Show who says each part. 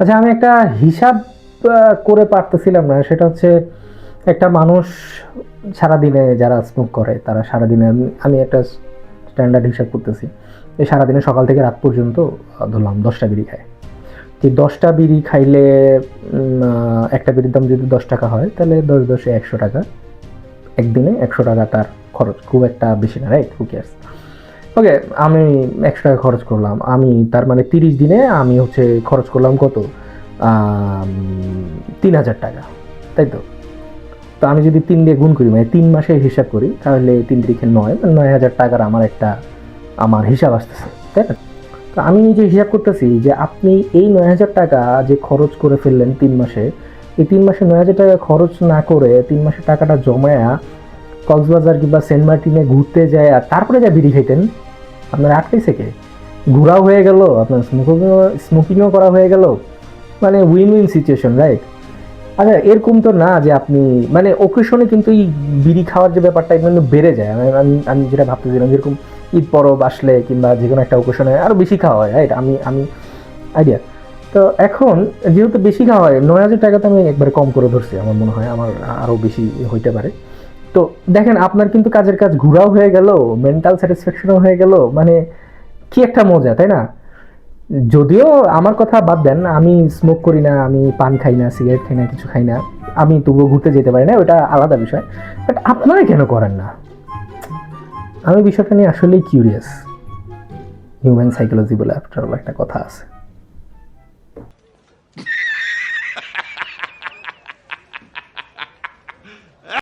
Speaker 1: আচ্ছা, আমি একটা হিসাব করে পারতেছিলাম না। সেটা হচ্ছে একটা মানুষ সারাদিনে যারা স্মোক করে তারা সারাদিনে আমি একটা স্ট্যান্ডার্ড হিসাব করতেছি। এই সারাদিনে সকাল থেকে রাত পর্যন্ত ধরলাম 10টা বিড়ি খায়। এই 10টা বিড়ি খাইলে একটা বিড়ির দাম যদি 10 টাকা হয় তাহলে 10 × 10 = 100 টাকা। একদিনে 100 টাকা তার খরচ, খুব একটা বেশি না, রাইট? Who cares. ওকে, আমি 100 টাকা খরচ করলাম। আমি তার মানে 30 দিনে আমি হচ্ছে খরচ করলাম কত? 3000 টাকা, তাই তো? তো আমি যদি 3 দিয়ে গুণ করি, মানে 3 মাসের হিসাব করি, তাহলে 3 × 3 = 9, মানে 9000 টাকার আমার হিসাব আসতেছে, তাই না? তো আমি নিজে হিসাব করতেছি যে আপনি এই 9000 টাকা যে খরচ করে ফেললেন 3 মাসে, এই 3 মাসে 9000 টাকা খরচ না করে 3 মাসের টাকাটা জমায়া কক্সবাজার কিংবা সেন্ট মার্টিনে ঘুরতে যায় আর তারপরে যা বিড়ি খাইতেন, আপনার আটকাইছে কে? ঘোরাও হয়ে গেল, আপনার স্মোকিংও করা হয়ে গেল, মানে উইন উইন সিচুয়েশন, রাইট? আচ্ছা, এরকম তো না যে আপনি মানে ওকেশনে কিন্তু এই বিড়ি খাওয়ার যে ব্যাপারটা কিন্তু বেড়ে যায়। আমি আমি আমি যেটা ভাবতেছিলাম, যেরকম ঈদ পরব আসলে কিংবা যে কোনো একটা ওকেশনে আরও বেশি খাওয়া হয়, রাইট? আমি আমি আইডিয়া। তো এখন যেহেতু বেশি খাওয়া হয়, 9000 টাকা তো আমি একবারে কম করে ধরছি। আমার মনে হয় আমার আরও বেশি হইতে পারে। তো দেখেন, আপনার কিন্তু কাজের কাজ ঘোরাও হয়ে গেল, মেন্টাল স্যাটিসফ্যাকশনও হয়ে গেল, মানে কি একটা মজা, তাই না? যদিও আমার কথা বাদ দেন, আমি স্মোক করি না, আমি পান খাই না, সিগারেট খাই না, কিছু খাই না, আমি তবুও ঘুরতে যেতে পারি না, ওটা আলাদা বিষয়। বাট আপনারা কেন করেন না? আমি বিষয়টা নিয়ে আসলেই কিউরিয়াস। হিউম্যান সাইকোলজি বলে আফটার অল একটা কথা আছে।